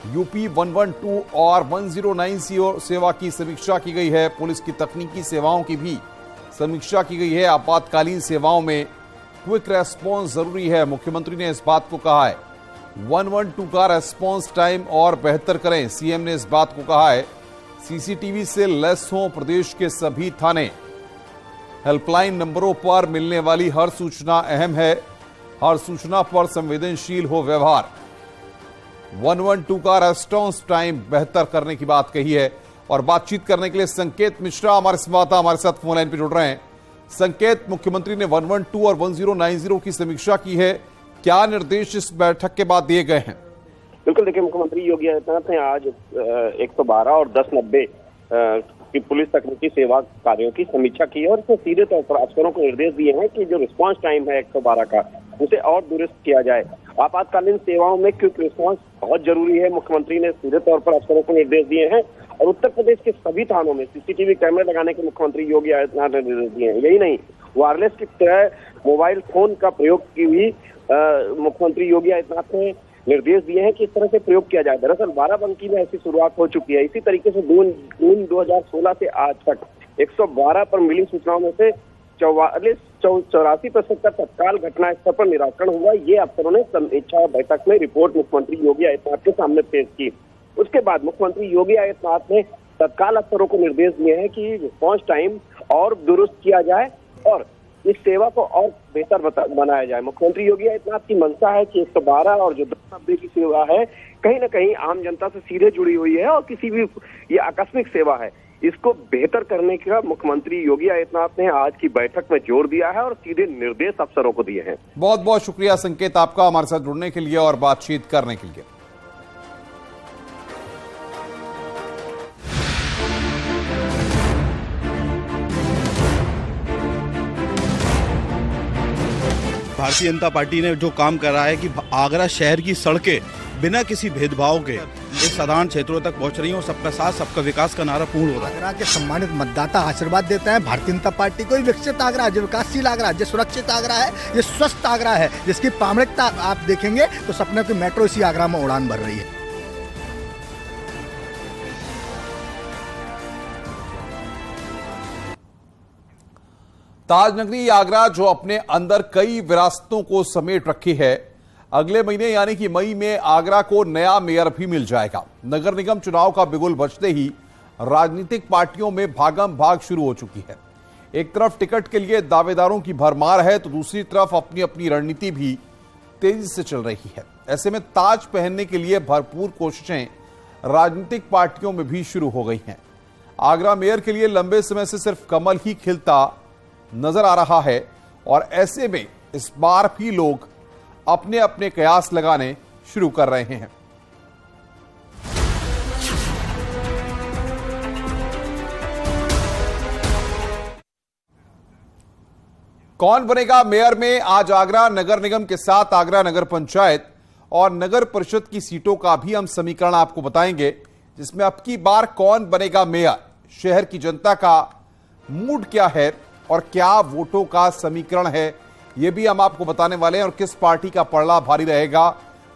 UP 112 और 109 सेवा की समीक्षा की गई है। पुलिस की तकनीकी सेवाओं की भी समीक्षा की गई है। आपातकालीन सेवाओं में क्विक रेस्पॉन्स जरूरी है, मुख्यमंत्री ने इस बात को कहा है। 112 का रेस्पॉन्स टाइम और बेहतर करें, सीएम ने इस बात को कहा है। सीसीटीवी से लेस हों प्रदेश के सभी थाने। हेल्पलाइन नंबरों पर मिलने वाली हर सूचना अहम है, हर सूचना पर संवेदनशील हो व्यवहार। 112 का रेस्पॉन्स टाइम बेहतर करने की बात कही है। और बातचीत करने के लिए संकेत मिश्रा हमारे संवाददाता हमारे साथ फोन लाइन पर जुड़ रहे हैं। संकेत, मुख्यमंत्री ने 112 और 1090 की समीक्षा की है, क्या निर्देश इस बैठक के बाद दिए गए हैं? बिल्कुल, देखिए, मुख्यमंत्री योगी आदित्यनाथ ने आज 112 और 1090 की पुलिस तकनीकी सेवा कार्यों की समीक्षा की है और इसमें सीधे तौर पर अफसरों को निर्देश दिए हैं कि जो रिस्पांस टाइम है 112 का, उसे और दुरुस्त किया जाए। आपातकालीन सेवाओं में क्विक रिस्पांस बहुत जरूरी है, मुख्यमंत्री ने सीधे तौर पर अफसरों को निर्देश दिए हैं। और उत्तर प्रदेश के सभी थानों में सीसीटीवी कैमरे लगाने के मुख्यमंत्री योगी आदित्यनाथ ने निर्देश दिए हैं। यही नहीं, वायरलेस की तरह मोबाइल फोन का प्रयोग की भी मुख्यमंत्री योगी आदित्यनाथ ने निर्देश दिए हैं कि इस तरह से प्रयोग किया जाए। दरअसल बाराबंकी में ऐसी शुरुआत हो चुकी है। इसी तरीके से जून 2016 से आज तक 112 पर मिली सूचनाओं में से 84% का तत्काल घटना स्तर पर निराकरण हुआ। ये अफसरों ने समीक्षा बैठक में रिपोर्ट मुख्यमंत्री योगी आदित्यनाथ के सामने पेश की। उसके बाद मुख्यमंत्री योगी आदित्यनाथ ने तत्काल अफसरों को निर्देश दिए हैं कि रिस्पॉन्स टाइम और दुरुस्त किया जाए और इस सेवा को और बेहतर बनाया जाए। मुख्यमंत्री योगी आदित्यनाथ की मंशा है कि 112 और जो 1090 की सेवा है कहीं ना कहीं आम जनता से सीधे जुड़ी हुई है और किसी भी ये आकस्मिक सेवा है, इसको बेहतर करने का मुख्यमंत्री योगी आदित्यनाथ ने आज की बैठक में जोर दिया है और सीधे निर्देश अफसरों को दिए हैं। बहुत बहुत शुक्रिया संकेत आपका हमारे साथ जुड़ने के लिए और बातचीत करने के लिए। भारतीय जनता पार्टी ने जो काम करा है कि आगरा शहर की सड़कें बिना किसी भेदभाव के एक साधारण क्षेत्रों तक पहुंच रही हैं और सबका साथ सबका विकास का नारा पूर्ण हो रहा है। आगरा के सम्मानित मतदाता आशीर्वाद देते हैं भारतीय जनता पार्टी को। विकसित आगरा, जो विकासशील आगरा, जो सुरक्षित आगरा है, ये स्वस्थ आगरा है, जिसकी प्रामाणिकता आप देखेंगे तो सपने की मेट्रो इसी आगरा में उड़ान भर रही है। ताजनगरी आगरा जो अपने अंदर कई विरासतों को समेट रखी है, अगले महीने यानी कि मई में आगरा को नया मेयर भी मिल जाएगा। नगर निगम चुनाव का बिगुल बजते ही राजनीतिक पार्टियों में भागम भाग शुरू हो चुकी है। एक तरफ टिकट के लिए दावेदारों की भरमार है तो दूसरी तरफ अपनी अपनी रणनीति भी तेजी से चल रही है। ऐसे में ताज पहनने के लिए भरपूर कोशिशें राजनीतिक पार्टियों में भी शुरू हो गई हैं। आगरा मेयर के लिए लंबे समय से सिर्फ कमल ही खिलता नजर आ रहा है और ऐसे में इस बार भी लोग अपने अपने कयास लगाने शुरू कर रहे हैं। कौन बनेगा मेयर में आज आगरा नगर निगम के साथ आगरा नगर पंचायत और नगर परिषद की सीटों का भी हम समीकरण आपको बताएंगे, जिसमें अब की बार कौन बनेगा मेयर, शहर की जनता का मूड क्या है और क्या वोटों का समीकरण है, यह भी हम आपको बताने वाले हैं। और किस पार्टी का पलड़ा भारी रहेगा,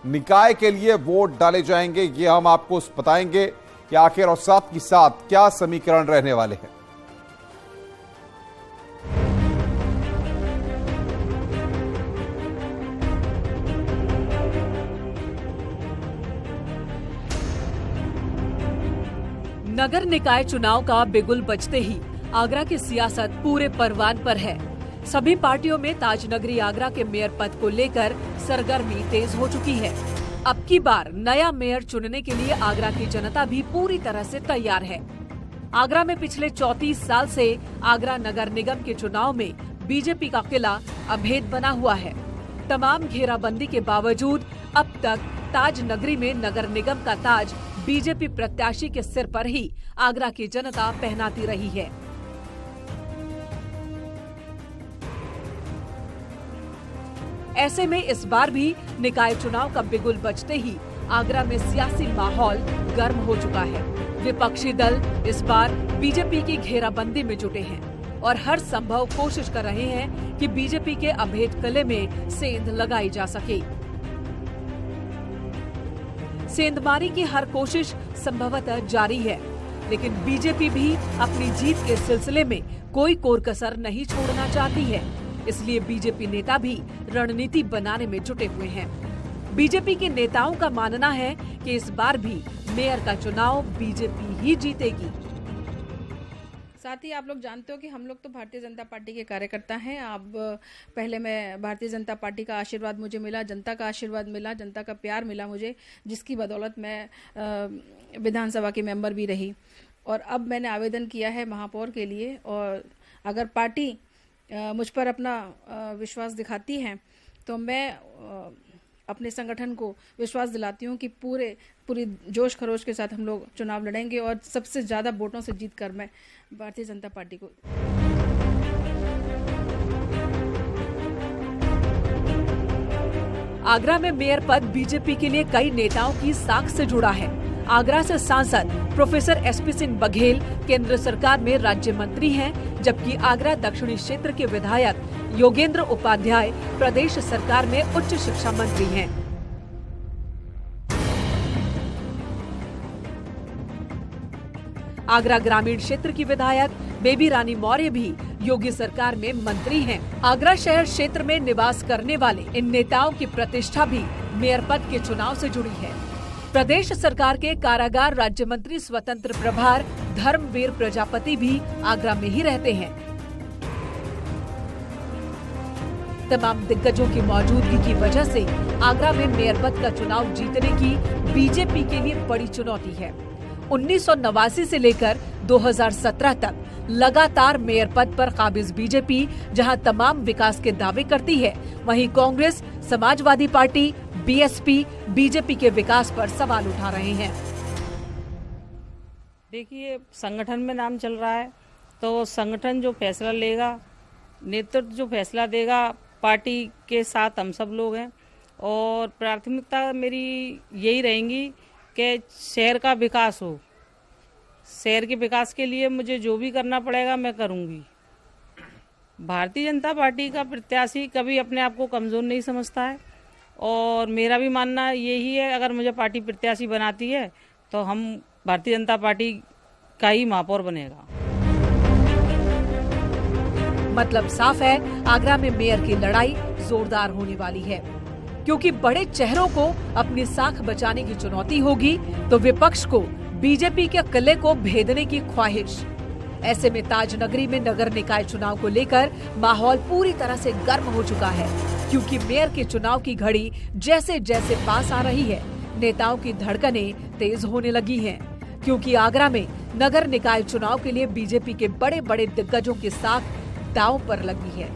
निकाय के लिए वोट डाले जाएंगे, ये हम आपको बताएंगे कि आखिर और साथ ही साथ क्या समीकरण रहने वाले हैं। नगर निकाय चुनाव का बिगुल बजते ही आगरा की सियासत पूरे परवान पर है। सभी पार्टियों में ताजनगरी आगरा के मेयर पद को लेकर सरगर्मी तेज हो चुकी है। अब की बार नया मेयर चुनने के लिए आगरा की जनता भी पूरी तरह से तैयार है। आगरा में पिछले 34 साल से आगरा नगर निगम के चुनाव में बीजेपी का किला अभेद बना हुआ है। तमाम घेराबंदी के बावजूद अब तक ताजनगरी में नगर निगम का ताज बीजेपी प्रत्याशी के सिर पर ही आगरा की जनता पहनाती रही है। ऐसे में इस बार भी निकाय चुनाव का बिगुल बजते ही आगरा में सियासी माहौल गर्म हो चुका है। विपक्षी दल इस बार बीजेपी की घेराबंदी में जुटे हैं और हर संभव कोशिश कर रहे हैं कि बीजेपी के अभेद किले में सेंध लगाई जा सके। सेंधमारी की हर कोशिश संभवतः जारी है, लेकिन बीजेपी भी अपनी जीत के सिलसिले में कोई कोर कसर नहीं छोड़ना चाहती है। इसलिए बीजेपी नेता भी रणनीति बनाने में जुटे हुए हैं। बीजेपी के नेताओं का मानना है कि इस बार भी मेयर का चुनाव बीजेपी ही जीतेगी। साथ ही आप लोग जानते हो कि हम लोग तो भारतीय जनता पार्टी के कार्यकर्ता हैं। अब पहले मैं भारतीय जनता पार्टी का आशीर्वाद मुझे मिला, जनता का आशीर्वाद मिला, जनता का प्यार मिला मुझे, जिसकी बदौलत मैं विधानसभा की मेंबर भी रही। और अब मैंने आवेदन किया है महापौर के लिए, और अगर पार्टी मुझ पर अपना विश्वास दिखाती है तो मैं अपने संगठन को विश्वास दिलाती हूँ कि पूरी जोश खरोश के साथ हम लोग चुनाव लड़ेंगे और सबसे ज़्यादा वोटों से जीतकर मैं भारतीय जनता पार्टी को। आगरा में मेयर पद बीजेपी के लिए कई नेताओं की साख से जुड़ा है। आगरा से सांसद प्रोफेसर एसपी सिंह बघेल केंद्र सरकार में राज्य मंत्री हैं, जबकि आगरा दक्षिणी क्षेत्र के विधायक योगेंद्र उपाध्याय प्रदेश सरकार में उच्च शिक्षा मंत्री हैं। आगरा ग्रामीण क्षेत्र की विधायक बेबी रानी मौर्य भी योगी सरकार में मंत्री हैं। आगरा शहर क्षेत्र में निवास करने वाले इन नेताओं की प्रतिष्ठा भी मेयर पद के चुनाव से जुड़ी है। प्रदेश सरकार के कारागार राज्य मंत्री स्वतंत्र प्रभार धर्मवीर प्रजापति भी आगरा में ही रहते हैं। तमाम दिग्गजों की मौजूदगी की वजह से आगरा में मेयर पद का चुनाव जीतने की बीजेपी के लिए बड़ी चुनौती है। 1989 से लेकर 2017 तक लगातार मेयर पद पर काबिज बीजेपी जहां तमाम विकास के दावे करती है, वहीं Congress, Samajwadi party, BSP BJP के विकास पर सवाल उठा रहे हैं। देखिए, संगठन में नाम चल रहा है तो संगठन जो फैसला लेगा, नेतृत्व जो फैसला देगा, पार्टी के साथ हम सब लोग हैं। और प्राथमिकता मेरी यही रहेंगी कि शहर का विकास हो। शहर के विकास के लिए मुझे जो भी करना पड़ेगा मैं करूंगी। भारतीय जनता पार्टी का प्रत्याशी कभी अपने आप को कमज़ोर नहीं समझता है, और मेरा भी मानना यही है, अगर मुझे पार्टी प्रत्याशी बनाती है तो हम भारतीय जनता पार्टी का ही महापौर बनेगा। मतलब साफ है, आगरा में मेयर की लड़ाई जोरदार होने वाली है, क्योंकि बड़े चेहरों को अपनी साख बचाने की चुनौती होगी तो विपक्ष को बीजेपी के किले को भेदने की ख्वाहिश। ऐसे में ताजनगरी में नगर निकाय चुनाव को लेकर माहौल पूरी तरह से गर्म हो चुका है, क्योंकि मेयर के चुनाव की घड़ी जैसे जैसे पास आ रही है, नेताओं की धड़कनें तेज होने लगी हैं, क्योंकि आगरा में नगर निकाय चुनाव के लिए बीजेपी के बड़े बड़े दिग्गजों की साख दांव पर लगी है।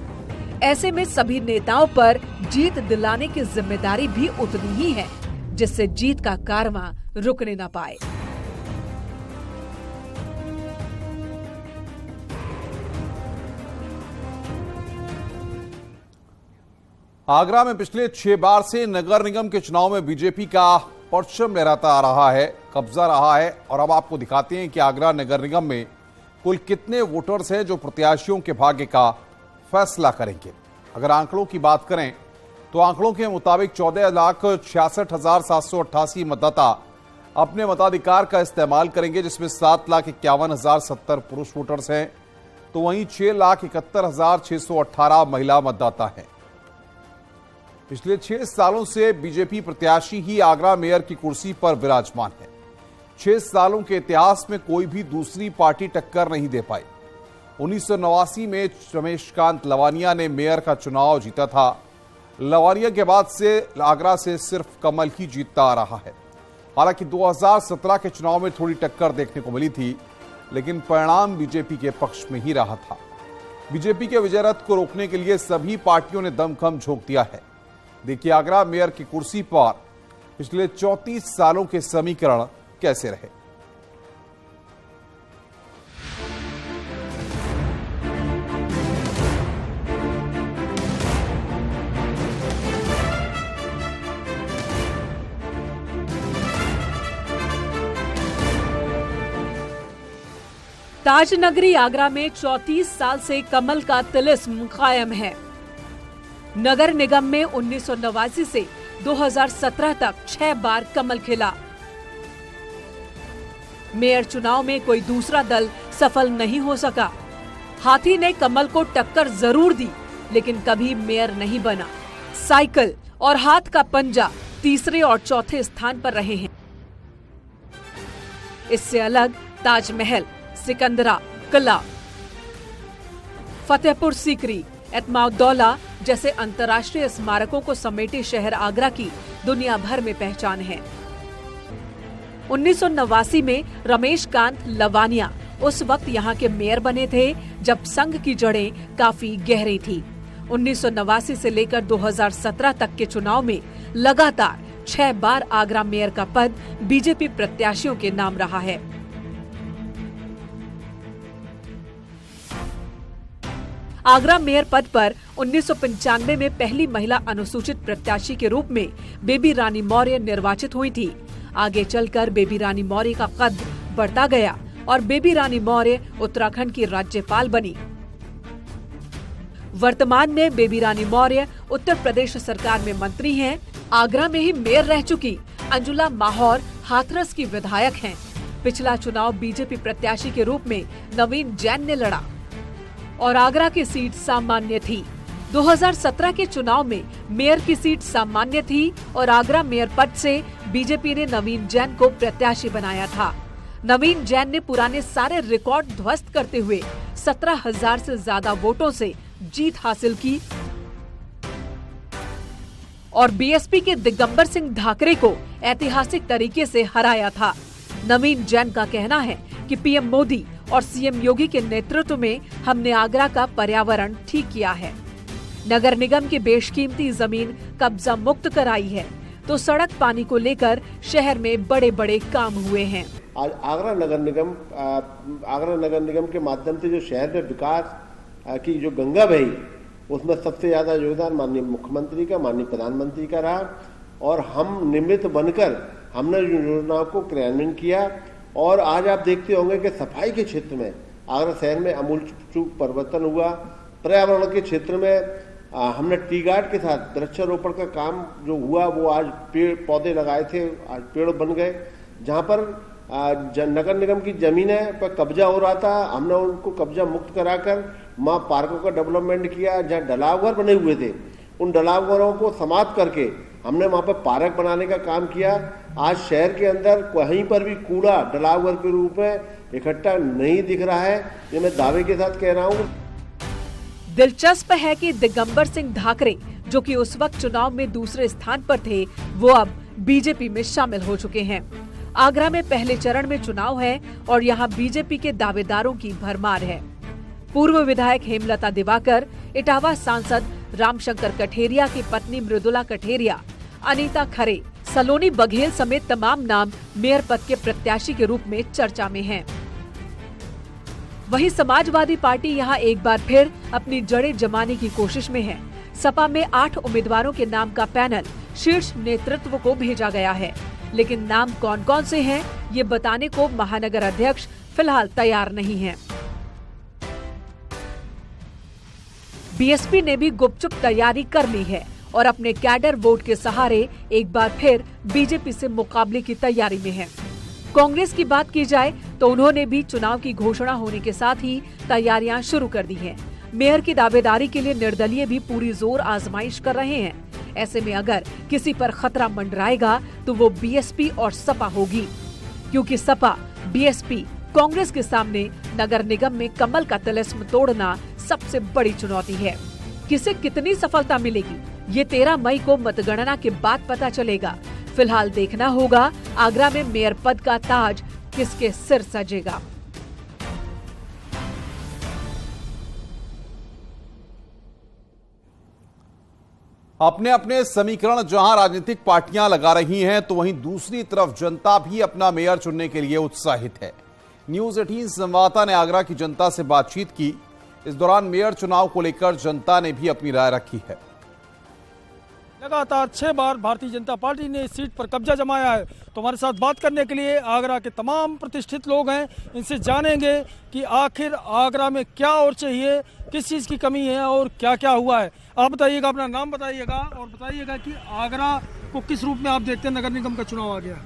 ऐसे में सभी नेताओं पर जीत दिलाने की जिम्मेदारी भी उतनी ही है, जिससे जीत का कारवां रुकने न पाए। आगरा में पिछले 6 बार से नगर निगम के चुनाव में बीजेपी का परचम लहराता आ रहा है, कब्जा रहा है। और अब आपको दिखाते हैं कि आगरा नगर निगम में कुल कितने वोटर्स हैं जो प्रत्याशियों के भाग्य का फैसला करेंगे। अगर आंकड़ों की बात करें तो आंकड़ों के मुताबिक 14,66,788 मतदाता अपने मताधिकार का इस्तेमाल करेंगे, जिसमें 7,51,070 पुरुष वोटर्स हैं, तो वहीं 6,71,618 महिला मतदाता हैं। पिछले 6 सालों से बीजेपी प्रत्याशी ही आगरा मेयर की कुर्सी पर विराजमान है। 6 सालों के इतिहास में कोई भी दूसरी पार्टी टक्कर नहीं दे पाई। 1989 में रमेशकांत लवानिया ने मेयर का चुनाव जीता था। लवानिया के बाद से आगरा से सिर्फ कमल ही जीतता आ रहा है। हालांकि 2017 के चुनाव में थोड़ी टक्कर देखने को मिली थी, लेकिन परिणाम बीजेपी के पक्ष में ही रहा था। बीजेपी के विजय रथ को रोकने के लिए सभी पार्टियों ने दमखम झोंक दिया है। देखिए आगरा मेयर की कुर्सी पर पिछले 34 सालों के समीकरण कैसे रहे। ताजनगरी आगरा में 34 साल से कमल का तिलिस्म कायम है। नगर निगम में 1989 से 2017 तक 6 बार कमल खिला। मेयर चुनाव में कोई दूसरा दल सफल नहीं हो सका। हाथी ने कमल को टक्कर जरूर दी, लेकिन कभी मेयर नहीं बना। साइकिल और हाथ का पंजा तीसरे और चौथे स्थान पर रहे हैं। इससे अलग ताजमहल, सिकंदरा किला, फतेहपुर सीकरी, एतमाउद्दौला जैसे अंतर्राष्ट्रीय स्मारकों को समेटे शहर आगरा की दुनिया भर में पहचान है। 1989 में रमेश कांत लवानिया उस वक्त यहाँ के मेयर बने थे जब संघ की जड़ें काफी गहरी थी। 1989 से लेकर 2017 तक के चुनाव में लगातार 6 बार आगरा मेयर का पद बीजेपी प्रत्याशियों के नाम रहा है। आगरा मेयर पद पर 1995 में पहली महिला अनुसूचित प्रत्याशी के रूप में बेबी रानी मौर्य निर्वाचित हुई थी। आगे चलकर बेबी रानी मौर्य का कद बढ़ता गया और बेबी रानी मौर्य उत्तराखंड की राज्यपाल बनी। वर्तमान में बेबी रानी मौर्य उत्तर प्रदेश सरकार में मंत्री हैं। आगरा में ही मेयर रह चुकी अंजुला माहौर हाथरस की विधायक हैं। पिछला चुनाव बीजेपी प्रत्याशी के रूप में नवीन जैन ने लड़ा और आगरा की सीट सामान्य थी। 2017 के चुनाव में मेयर की सीट सामान्य थी और आगरा मेयर पद से बीजेपी ने नवीन जैन को प्रत्याशी बनाया था। नवीन जैन ने पुराने सारे रिकॉर्ड ध्वस्त करते हुए 17,000 से ज्यादा वोटों से जीत हासिल की और बीएसपी के दिगंबर सिंह ढाकरे को ऐतिहासिक तरीके से हराया था। नवीन जैन का कहना है कि पीएम मोदी और सीएम योगी के नेतृत्व में हमने आगरा का पर्यावरण ठीक किया है। नगर निगम की बेशकीमती जमीन कब्जा मुक्त कराई है, तो सड़क पानी को लेकर शहर में बड़े बड़े काम हुए हैं। आज आगरा नगर निगम के माध्यम से जो शहर में विकास की जो गंगा बही, उसमें सबसे ज्यादा योगदान माननीय मुख्यमंत्री का, माननीय प्रधानमंत्री का रहा और हम निमित्त बनकर हमने योजनाओं को क्रियान्वयन किया। और आज आप देखते होंगे कि सफाई के क्षेत्र में आगरा शहर में आमूल परिवर्तन हुआ। पर्यावरण के क्षेत्र में हमने टी गार्ड के साथ वृक्षारोपण का काम जो हुआ, वो आज पेड़ पौधे लगाए थे, आज पेड़ बन गए। जहाँ पर नगर निगम की जमीनें पर कब्जा हो रहा था, हमने उनको कब्जा मुक्त कराकर वहाँ पार्कों का डेवलपमेंट किया। जहाँ ढलावघर बने हुए थे, उन ढलावघरों को समाप्त करके हमने वहाँ पर पार्क बनाने का काम किया। आज शहर के अंदर कहीं पर भी कूड़ा ढलावघर के रूप में इकट्ठा नहीं दिख रहा है, ये मैं दावे के साथ कह रहा हूँ। दिलचस्प है कि दिगंबर सिंह ढाकरे, जो कि उस वक्त चुनाव में दूसरे स्थान पर थे, वो अब बीजेपी में शामिल हो चुके हैं। आगरा में पहले चरण में चुनाव है और यहाँ बीजेपी के दावेदारों की भरमार है। पूर्व विधायक हेमलता दिवाकर, इटावा सांसद रामशंकर कठेरिया की पत्नी मृदुला कठेरिया, अनीता खरे, सलोनी बघेल समेत तमाम नाम मेयर पद के प्रत्याशी के रूप में चर्चा में हैं। वहीं समाजवादी पार्टी यहां एक बार फिर अपनी जड़ें जमाने की कोशिश में है। सपा में 8 उम्मीदवारों के नाम का पैनल शीर्ष नेतृत्व को भेजा गया है, लेकिन नाम कौन कौन से हैं ये बताने को महानगर अध्यक्ष फिलहाल तैयार नहीं हैं। बीएसपी ने भी गुपचुप तैयारी कर ली है और अपने कैडर वोट के सहारे एक बार फिर बीजेपी से मुकाबले की तैयारी में है। कांग्रेस की बात की जाए तो उन्होंने भी चुनाव की घोषणा होने के साथ ही तैयारियां शुरू कर दी हैं। मेयर की दावेदारी के लिए निर्दलीय भी पूरी जोर आजमाइश कर रहे हैं। ऐसे में अगर किसी पर खतरा मंडराएगा तो वो बीएसपी और सपा होगी, क्योंकि सपा, बीएसपी, कांग्रेस के सामने नगर निगम में कमल का तिलिस्म तोड़ना सबसे बड़ी चुनौती है। किसे कितनी सफलता मिलेगी ये 13 मई को मतगणना के बाद पता चलेगा। फिलहाल देखना होगा आगरा में मेयर पद का ताज किसके सिर सजेगा। अपने अपने समीकरण जहां राजनीतिक पार्टियां लगा रही हैं, तो वहीं दूसरी तरफ जनता भी अपना मेयर चुनने के लिए उत्साहित है। न्यूज 18 संवाददाता ने आगरा की जनता से बातचीत की। इस दौरान मेयर चुनाव को लेकर जनता ने भी अपनी राय रखी है। लगातार 6 बार भारतीय जनता पार्टी ने इस सीट पर कब्जा जमाया है, तो हमारे साथ बात करने के लिए आगरा के तमाम प्रतिष्ठित लोग हैं। इनसे जानेंगे कि आखिर आगरा में क्या और चाहिए, किस चीज़ की कमी है और क्या क्या हुआ है। आप बताइएगा, अपना नाम बताइएगा और बताइएगा कि आगरा को किस रूप में आप देखते हैं। नगर निगम का चुनाव आ गया।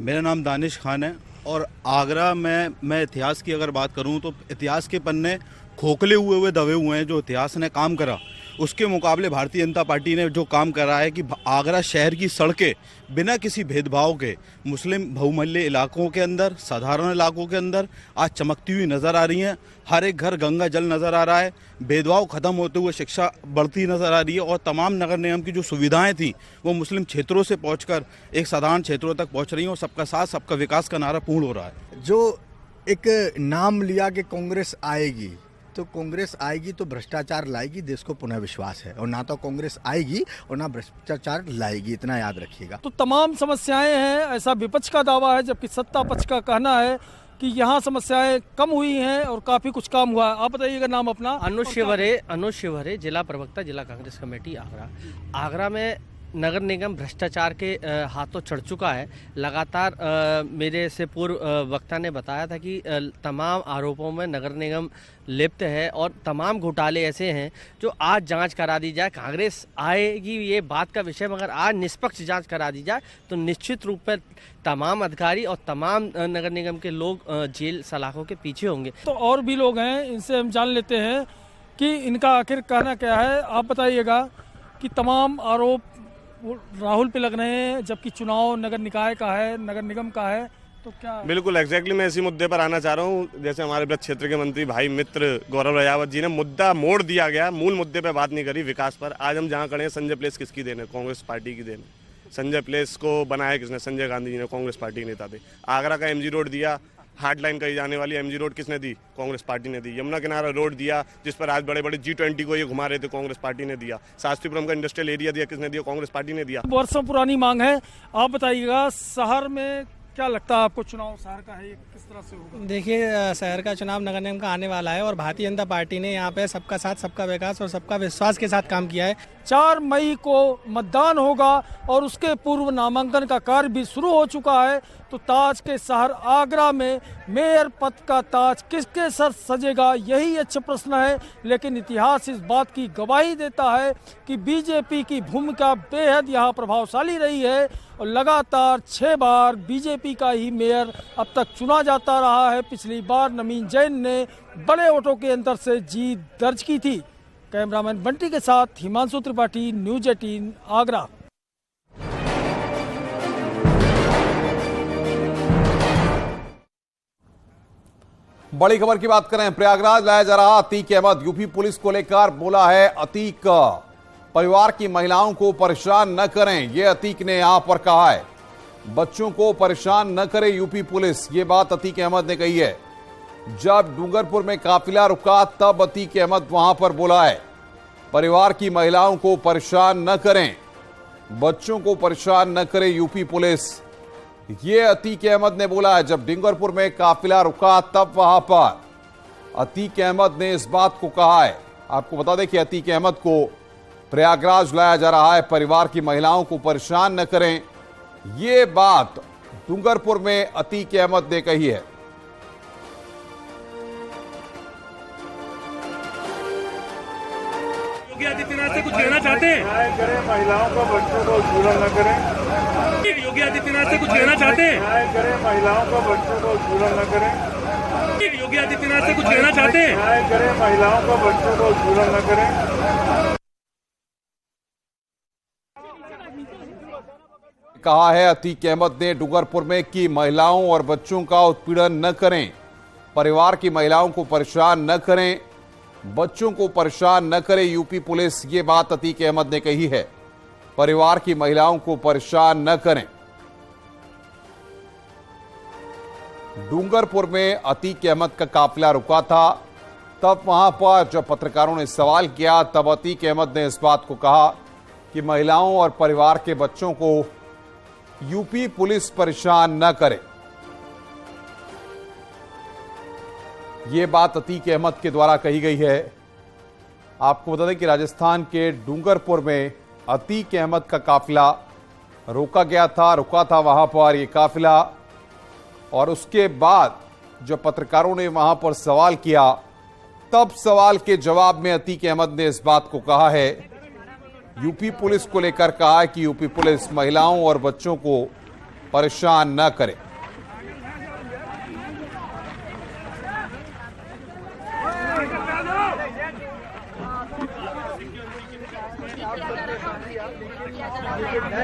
मेरा नाम दानिश खान है और आगरा में मैं इतिहास की अगर बात करूं तो इतिहास के पन्ने खोखले हुए दबे हुए हैं। जो इतिहास ने काम करा उसके मुकाबले भारतीय जनता पार्टी ने जो काम करा है कि आगरा शहर की सड़कें बिना किसी भेदभाव के मुस्लिम बहुमूल्य इलाकों के अंदर, साधारण इलाकों के अंदर आज चमकती हुई नज़र आ रही हैं। हर एक घर गंगा जल नज़र आ रहा है, भेदभाव खत्म होते हुए शिक्षा बढ़ती नज़र आ रही है और तमाम नगर निगम की जो सुविधाएं थी वो मुस्लिम क्षेत्रों से पहुंचकर एक साधारण क्षेत्रों तक पहुंच रही हैं और सबका साथ सबका विकास का नारा पूर्ण हो रहा है। जो एक नाम लिया कि कांग्रेस आएगी, तो कांग्रेस आएगी तो भ्रष्टाचार लाएगी, देश को पुनः विश्वास है। और ना तो कांग्रेस आएगी और ना भ्रष्टाचार लाएगी, इतना याद रखिएगा। तो तमाम समस्याएं हैं ऐसा विपक्ष का दावा है, जबकि सत्ता पक्ष का कहना है कि यहाँ समस्याएं कम हुई हैं और काफी कुछ काम हुआ है। आप बताइएगा नाम अपना। अनुज शिवरे, जिला प्रवक्ता, जिला कांग्रेस कमेटी आगरा। आगरा में नगर निगम भ्रष्टाचार के हाथों चढ़ चुका है। लगातार मेरे से पूर्व वक्ता ने बताया था कि तमाम आरोपों में नगर निगम लिप्त है और तमाम घोटाले ऐसे हैं जो आज जांच करा दी जाए। कांग्रेस आएगी ये बात का विषय, मगर आज निष्पक्ष जांच करा दी जाए तो निश्चित रूप में तमाम अधिकारी और तमाम नगर निगम के लोग जेल सलाखों के पीछे होंगे। तो और भी लोग हैं, इनसे हम जान लेते हैं कि इनका आखिर कहना क्या है। आप बताइएगा कि तमाम आरोप राहुल पे लग रहे हैं, जबकि चुनाव नगर निकाय का है, नगर निगम का है, तो क्या? बिल्कुल एग्जैक्टली मैं इसी मुद्दे पर आना चाह रहा हूँ। जैसे हमारे ब्रज क्षेत्र के मंत्री भाई मित्र गौरव राजावत जी ने मुद्दा मोड़ दिया गया, मूल मुद्दे पे बात नहीं करी, विकास पर। आज हम जहाँ खड़े हैं, संजय प्लेस किसकी देन है? कांग्रेस पार्टी की देन है। संजय प्लेस को बनाया किसने? संजय गांधी जी ने, कांग्रेस पार्टी के नेता थे। आगरा का एमजी रोड दिया, हार्ड लाइन कही जाने वाली एमजी रोड किसने दी? कांग्रेस पार्टी ने दी। यमुना किनारा रोड दिया जिस पर आज बड़े बड़े G20 को ये घुमा रहे थे, कांग्रेस पार्टी ने दिया। शास्त्रीपुरम का इंडस्ट्रियल एरिया दिया, किसने दिया? कांग्रेस पार्टी ने दिया। वर्षों पुरानी मांग है। आप बताइएगा शहर में क्या लगता है आपको, चुनाव शहर का है, किस तरह से होगा? देखिए, शहर का चुनाव नगर निगम का आने वाला है और भारतीय जनता पार्टी ने यहाँ पे सबका साथ सबका विकास और सबका विश्वास के साथ काम किया है। 4 मई को मतदान होगा और उसके पूर्व नामांकन का कार्य भी शुरू हो चुका है। तो ताज के शहर आगरा में मेयर पद का ताज किसके सर सजेगा, यही अच्छा प्रश्न है। लेकिन इतिहास इस बात की गवाही देता है कि बीजेपी की भूमिका बेहद यहाँ प्रभावशाली रही है और लगातार 6 बार बीजेपी का ही मेयर अब तक चुना जाता रहा है। पिछली बार नवीन जैन ने बड़े वोटों के अंतर से जीत दर्ज की थी। कैमरामैन बंटी के साथ हिमांशु त्रिपाठी, न्यूज 18 आगरा। बड़ी खबर की बात करें, प्रयागराज लाया जा रहा अतीक अहमद। यूपी पुलिस को लेकर बोला है अतीक, परिवार की महिलाओं को परेशान न करें, यह अतीक ने यहां पर कहा है। बच्चों को परेशान न करे यूपी पुलिस, ये बात अतीक अहमद ने कही है। जब डूंगरपुर में काफिला रुका तब अतीक अहमद वहां पर बोला है परिवार की महिलाओं को परेशान न करें, बच्चों को परेशान न करे यूपी पुलिस, ये अतीक अहमद ने बोला है। जब डूंगरपुर में काफिला रुका तब वहां पर अतीक अहमद ने इस बात को कहा है। आपको बता दें कि अतीक अहमद को प्रयागराज लाया जा रहा है, परिवार की महिलाओं को परेशान न करें, ये बात डूंगरपुर में अतीक अहमद ने कही है। योगी आदित्यनाथ से कुछ कहना चाहते हैं? न्याय करें, महिलाओं को बच्चों को उत्पीड़न न करें। योगी आदित्यनाथ से कुछ कहना चाहते हैं? न्याय करें, महिलाओं को बच्चों को उत्पीड़न न करें। योगी आदित्यनाथ से कुछ कहना चाहते हैं? न्याय करें, महिलाओं को बच्चों को उत्पीड़न न करें। कहा है अतीक अहमद ने डूंगरपुर में कि महिलाओं और बच्चों का उत्पीड़न न करें, परिवार की महिलाओं को परेशान न करें, बच्चों को परेशान न करे यूपी पुलिस, ये बात अतीक अहमद ने कही है। परिवार की महिलाओं को परेशान न करें। डूंगरपुर में अतीक अहमद का काफिला रुका था, तब वहां पर जब पत्रकारों ने सवाल किया तब अतीक अहमद ने इस बात को कहा कि महिलाओं और परिवार के बच्चों को यूपी पुलिस परेशान न करे। ये बात अतीक अहमद के द्वारा कही गई है। आपको बता दें कि राजस्थान के डूंगरपुर में अतीक अहमद का काफिला रुका था वहां पर ये काफिला, और उसके बाद जब पत्रकारों ने वहां पर सवाल किया तब सवाल के जवाब में अतीक अहमद ने इस बात को कहा है, यूपी पुलिस को लेकर कहा है कि यूपी पुलिस महिलाओं और बच्चों को परेशान न करे।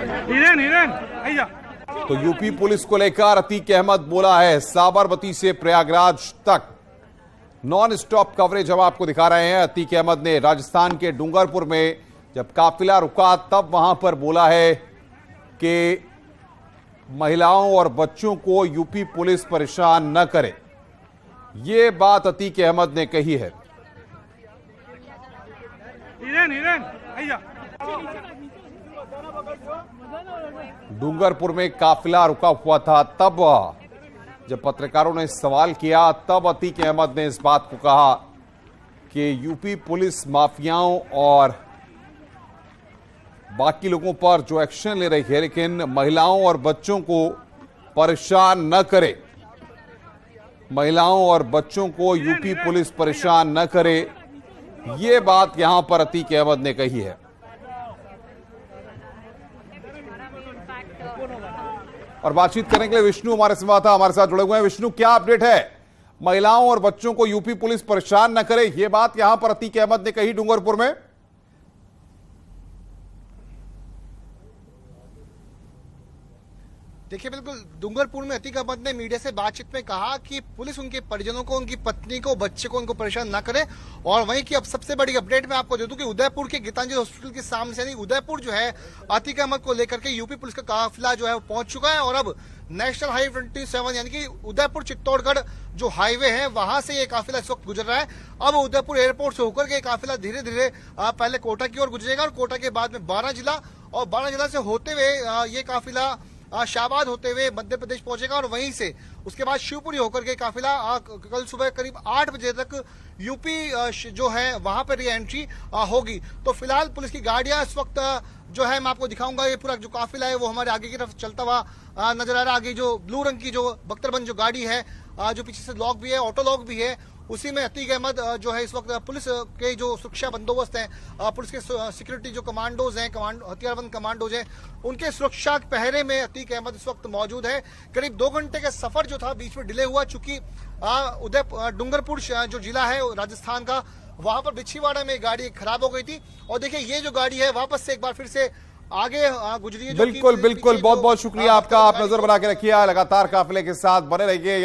हिरेन हिरेन आइया। तो यूपी पुलिस को लेकर अतीक अहमद बोला है, साबरमती से प्रयागराज तक नॉन स्टॉप कवरेज हम आपको दिखा रहे हैं। अतीक अहमद ने राजस्थान के डूंगरपुर में जब काफिला रुका तब वहां पर बोला है कि महिलाओं और बच्चों को यूपी पुलिस परेशान न करे। ये बात अतीक अहमद ने कही है। हिरेन हिरेन आइया। डूंगरपुर में काफिला रुका हुआ था, तब जब पत्रकारों ने सवाल किया तब अतीक अहमद ने इस बात को कहा कि यूपी पुलिस माफियाओं और बाकी लोगों पर जो एक्शन ले रही है, लेकिन महिलाओं और बच्चों को परेशान न करे। महिलाओं और बच्चों को यूपी पुलिस परेशान न करे, ये बात यहां पर अतीक अहमद ने कही है। और बातचीत करने के लिए विष्णु हमारे संवाददाता हमारे साथ जुड़े हुए हैं। विष्णु, क्या अपडेट है? महिलाओं और बच्चों को यूपी पुलिस परेशान न करे, यह बात यहां पर अतीक अहमद ने कही डूंगरपुर में। देखिए, बिल्कुल डूंगरपुर में अतीक अहमद ने मीडिया से बातचीत में कहा कि पुलिस उनके परिजनों को, उनकी पत्नी को, बच्चे को उनको परेशान ना करे। और वहीं की अब सबसे बड़ी अपडेट मैं आपको दे दूं कि उदयपुर के गीतांजलि हॉस्पिटल के सामने से, यानी उदयपुर जो है, अतीक अहमद को लेकर के यूपी पुलिस का काफिला जो है वो पहुंच चुका है। और अब नेशनल हाईवे 27 यानी कि उदयपुर चित्तौड़गढ़ जो हाईवे है, वहां से ये काफिला इस वक्त गुजर रहा है। अब उदयपुर एयरपोर्ट से होकर के काफिला धीरे धीरे पहले कोटा की ओर गुजरेगा और कोटा के बाद में 12 जिला, और 12 जिला से होते हुए ये काफिला शाहबाद होते हुए मध्य प्रदेश पहुंचेगा और वहीं से उसके बाद शिवपुरी होकर के काफिला कल सुबह करीब 8 बजे तक यूपी जो है वहां पर री एंट्री होगी। तो फिलहाल पुलिस की गाड़ियां इस वक्त जो है मैं आपको दिखाऊंगा, ये पूरा जो काफिला है वो हमारे आगे की तरफ चलता हुआ नजर आ रहा है। आगे जो ब्लू रंग की जो बख्तरबंद जो गाड़ी है, जो पीछे से लॉक भी है, ऑटो लॉक भी है, उसी में अतीक अहमद जो है इस वक्त पुलिस के जो सुरक्षा बंदोबस्त हैं, पुलिस के सिक्योरिटी जो कमांडोज हैं, हथियारबंद कमांडोज हैं, उनके सुरक्षा पहरे में अतीक अहमद इस वक्त मौजूद है। करीब 2 घंटे का सफर जो था बीच में डिले हुआ, चूंकि डूंगरपुर जो जिला है राजस्थान का, वहां पर बिछीवाड़ा में गाड़ी खराब हो गई थी। और देखिए ये जो गाड़ी है वापस से एक बार फिर से आगे गुजरी है। बिल्कुल बिल्कुल, बहुत बहुत शुक्रिया आपका। आप नजर बना के रखिए, लगातार काफिले के साथ बने रहिए।